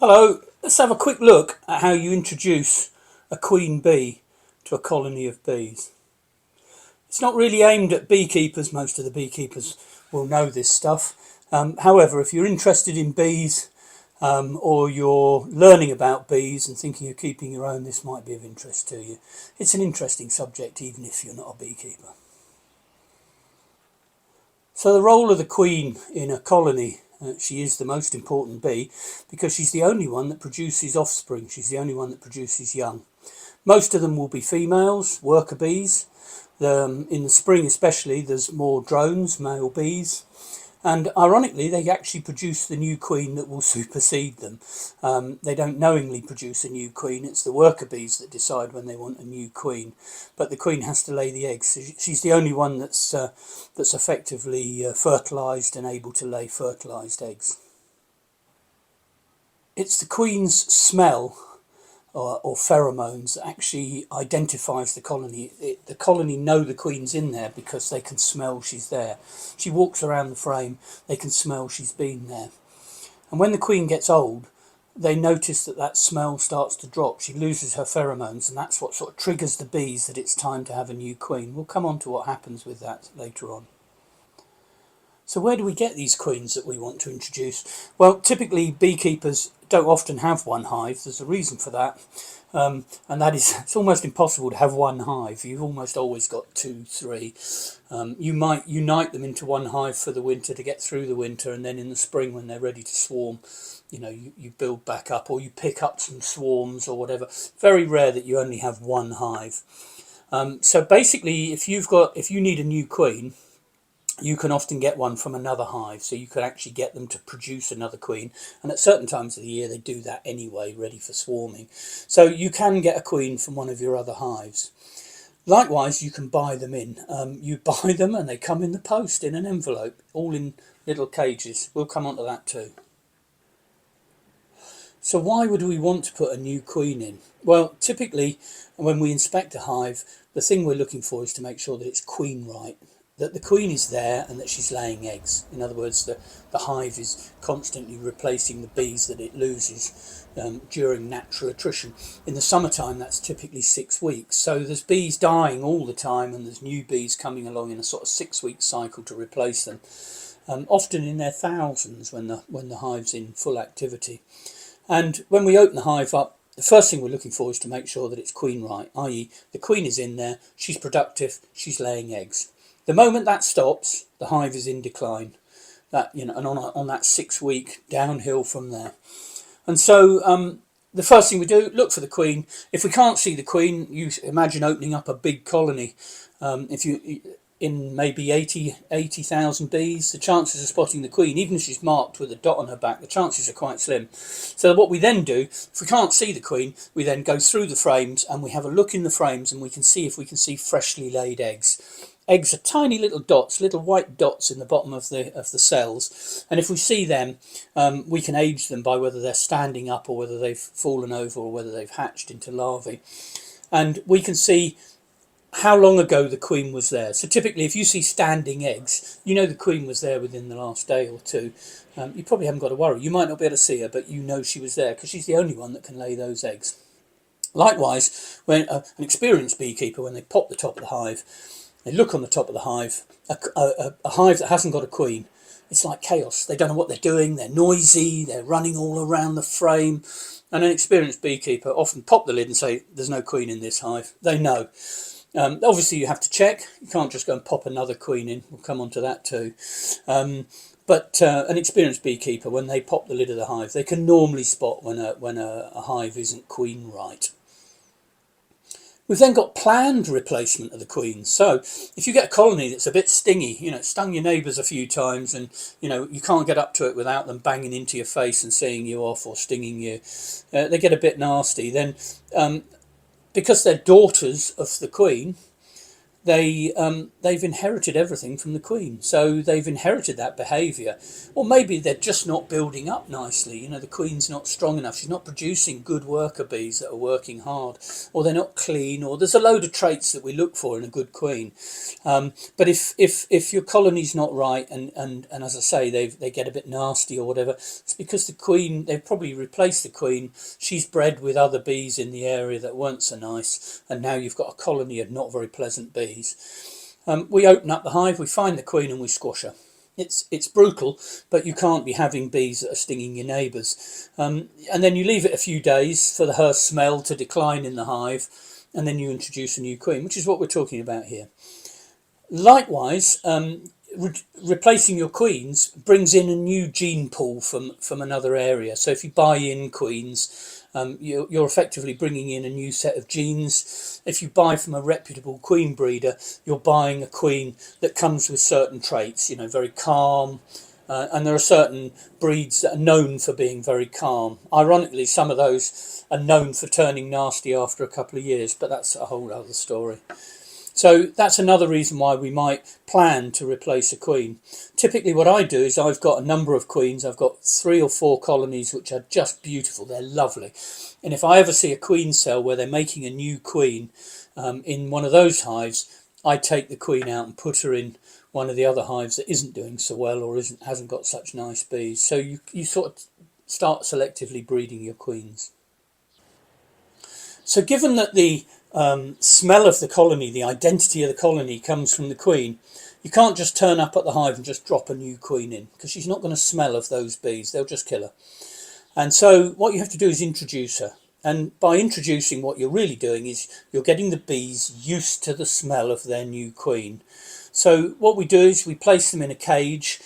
Hello, let's have a quick look at how you introduce a queen bee to a colony of bees. It's not really aimed at beekeepers, most of the beekeepers will know this stuff. However, if you're interested in bees or you're learning about bees and thinking of keeping your own, this might be of interest to you. It's an interesting subject even if you're not a beekeeper. So the role of the queen in a colony, she is the most important bee because she's the only one that produces offspring. She's the only one that produces young. Most of them will be females, worker bees. In the spring especially, there's more drones, male bees. And ironically, they actually produce the new queen that will supersede them. They don't knowingly produce a new queen. It's the worker bees that decide when they want a new queen. But the queen has to lay the eggs. So she's the only one that's effectively fertilised and able to lay fertilised eggs. It's the queen's smell or pheromones that actually identifies the colony. The colony know the queen's in there because they can smell she's there. She walks around the frame, they can smell she's been there. And when the queen gets old, they notice that smell starts to drop. She loses her pheromones, and that's what sort of triggers the bees that it's time to have a new queen. We'll come on to what happens with that later on. So where do we get these queens that we want to introduce? Well, typically beekeepers don't often have one hive. There's a reason for that. And that is, it's almost impossible to have one hive. You've almost always got 2, 3. You might unite them into one hive for the winter to get through the winter, and then in the spring when they're ready to swarm, you build back up, or you pick up some swarms or whatever. Very rare that you only have one hive. So basically, if you need a new queen, you can often get one from another hive, so you can actually get them to produce another queen, and at certain times of the year they do that anyway, ready for swarming. So you can get a queen from one of your other hives. Likewise, you can buy them in. You buy them and they come in the post in an envelope, all in little cages. We'll come on to that too. So why would we want to put a new queen in? Well, typically when we inspect a hive, the thing we're looking for is to make sure that it's queen right, that the queen is there and that she's laying eggs. In other words, the hive is constantly replacing the bees that it loses during natural attrition. In the summertime, that's typically 6 weeks. So there's bees dying all the time and there's new bees coming along in a sort of 6-week cycle to replace them, often in their thousands when the hive's in full activity. And when we open the hive up, the first thing we're looking for is to make sure that it's queen right, i.e. the queen is in there, she's productive, she's laying eggs. The moment that stops, the hive is in decline. And on that 6-week downhill from there. And so the first thing we do, look for the queen. If we can't see the queen, you imagine opening up a big colony. If you in maybe 80,000 bees, the chances of spotting the queen, even if she's marked with a dot on her back, the chances are quite slim. So what we then do, if we can't see the queen, we then go through the frames and we have a look in the frames and we can see if we can see freshly laid eggs. Eggs are tiny little dots, little white dots in the bottom of the cells, and if we see them, we can age them by whether they're standing up or whether they've fallen over or whether they've hatched into larvae. And we can see how long ago the queen was there. So typically if you see standing eggs, you know the queen was there within the last day or two. You probably haven't got to worry. You might not be able to see her, but you know she was there because she's the only one that can lay those eggs. Likewise, when an experienced beekeeper, when they pop the top of the hive, they look on the top of the hive, a hive that hasn't got a queen, it's like chaos. They don't know what they're doing, they're noisy, they're running all around the frame. And an experienced beekeeper often pop the lid and say, there's no queen in this hive. They know. Obviously you have to check. You can't just go and pop another queen in. We'll come on to that too. But an experienced beekeeper, when they pop the lid of the hive, they can normally spot when a hive isn't queen right. We've then got planned replacement of the queen. So if you get a colony that's a bit stingy, it stung your neighbours a few times and, you can't get up to it without them banging into your face and seeing you off or stinging you, they get a bit nasty. Then because they're daughters of the queen, they've inherited everything from the queen, so they've inherited that behaviour. Or maybe they're just not building up nicely. You know, the queen's not strong enough. She's not producing good worker bees that are working hard, or they're not clean, or there's a load of traits that we look for in a good queen. But if your colony's not right, and as I say, they get a bit nasty or whatever, it's because the queen, they've probably replaced the queen. She's bred with other bees in the area that weren't so nice, and now you've got a colony of not very pleasant bees. We open up the hive, we find the queen, and we squash her. It's brutal, but you can't be having bees that are stinging your neighbours. And then you leave it a few days for her smell to decline in the hive, and then you introduce a new queen, which is what we're talking about here. Likewise, replacing your queens brings in a new gene pool from another area. So if you buy in queens, you're effectively bringing in a new set of genes. If you buy from a reputable queen breeder, you're buying a queen that comes with certain traits, you know, very calm. And there are certain breeds that are known for being very calm. Ironically, some of those are known for turning nasty after a couple of years, but that's a whole other story. So that's another reason why we might plan to replace a queen. Typically what I do is I've got a number of queens. I've got 3 or 4 colonies which are just beautiful. They're lovely. And if I ever see a queen cell where they're making a new queen in one of those hives, I take the queen out and put her in one of the other hives that isn't doing so well or hasn't got such nice bees. So you sort of start selectively breeding your queens. So given that the smell of the colony, the identity of the colony comes from the queen, you can't just turn up at the hive and just drop a new queen in, because she's not going to smell of those bees. They'll just kill her. And so what you have to do is introduce her. And by introducing, what you're really doing is you're getting the bees used to the smell of their new queen. So what we do is we place them in a cage.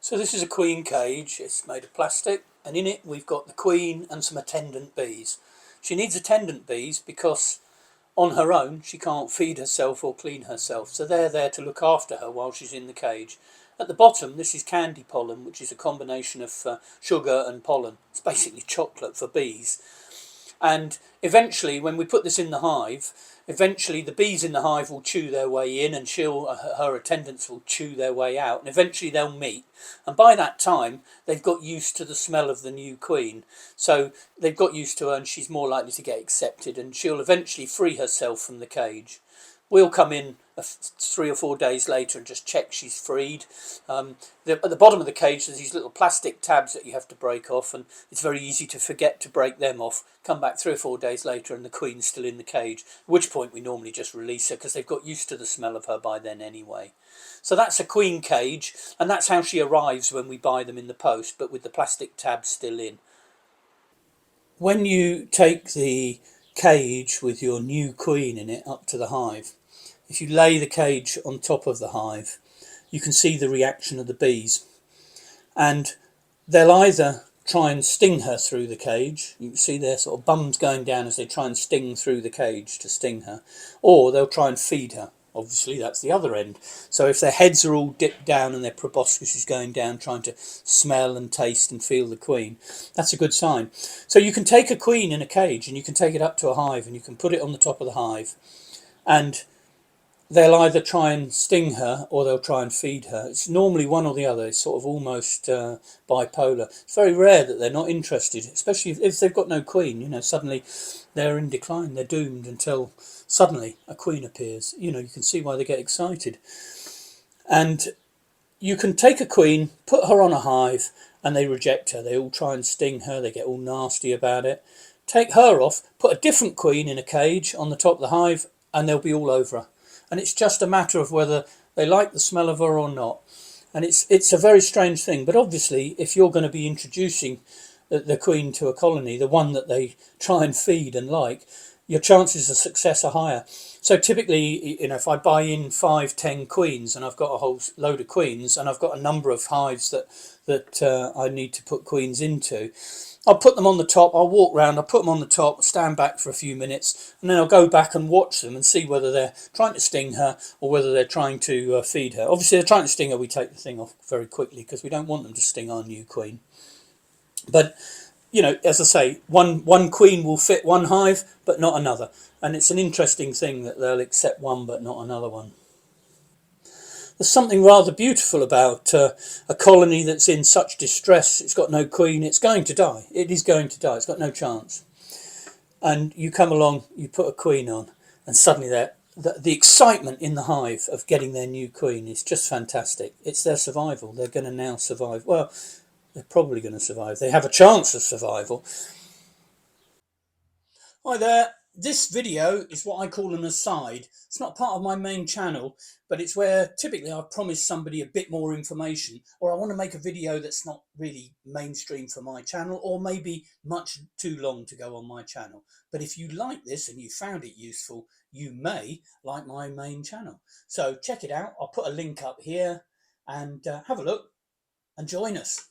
So this is a queen cage. It's made of plastic, and in it we've got the queen and some attendant bees. She needs attendant bees because on her own she can't feed herself or clean herself, so they're there to look after her while she's in the cage. At the bottom, this is candy pollen, which is a combination of sugar and pollen. It's basically chocolate for bees. And eventually, when we put this in the hive, eventually the bees in the hive will chew their way in, and her attendants will chew their way out, and eventually they'll meet. And by that time, they've got used to the smell of the new queen. So they've got used to her, and she's more likely to get accepted, and she'll eventually free herself from the cage. We'll come in 3 or 4 days later and just check she's freed. At the bottom of the cage there's these little plastic tabs that you have to break off, and it's very easy to forget to break them off. Come back 3 or 4 days later and the queen's still in the cage, at which point we normally just release her because they've got used to the smell of her by then anyway. So that's a queen cage, and that's how she arrives when we buy them in the post, but with the plastic tabs still in. When you take the cage with your new queen in it up to the hive, if you lay the cage on top of the hive, you can see the reaction of the bees. And they'll either try and sting her through the cage. You can see their sort of bums going down as they try and sting through the cage to sting her. Or they'll try and feed her. Obviously, that's the other end. So if their heads are all dipped down and their proboscis is going down, trying to smell and taste and feel the queen, that's a good sign. So you can take a queen in a cage and you can take it up to a hive and you can put it on the top of the hive, and they'll either try and sting her or they'll try and feed her. It's normally one or the other. It's sort of almost bipolar. It's very rare that they're not interested, especially if they've got no queen. You know, suddenly they're in decline. They're doomed until suddenly a queen appears. You know, you can see why they get excited. And you can take a queen, put her on a hive, and they reject her. They all try and sting her. They get all nasty about it. Take her off, put a different queen in a cage on the top of the hive, and they'll be all over her. And it's just a matter of whether they like the smell of her or not. And it's a very strange thing. But obviously, if you're going to be introducing the queen to a colony, the one that they try and feed and like, your chances of success are higher. So typically, you know, if I buy in 5, 10 queens and I've got a whole load of queens and I've got a number of hives that I need to put queens into, I'll put them on the top, I'll walk round, I'll put them on the top, stand back for a few minutes, and then I'll go back and watch them and see whether they're trying to sting her or whether they're trying to feed her. Obviously, they're trying to sting her, we take the thing off very quickly because we don't want them to sting our new queen. But you know, as I say, one queen will fit one hive, but not another. And it's an interesting thing that they'll accept one, but not another one. There's something rather beautiful about a colony that's in such distress. It's got no queen. It's going to die. It is going to die. It's got no chance. And you come along, you put a queen on, and suddenly the excitement in the hive of getting their new queen is just fantastic. It's their survival. They're going to now survive. Well, they're probably going to survive. They have a chance of survival. Hi there. This video is what I call an aside. It's not part of my main channel, but it's where typically I promise somebody a bit more information, or I want to make a video that's not really mainstream for my channel, or maybe much too long to go on my channel. But if you like this and you found it useful, you may like my main channel. So check it out. I'll put a link up here and have a look and join us.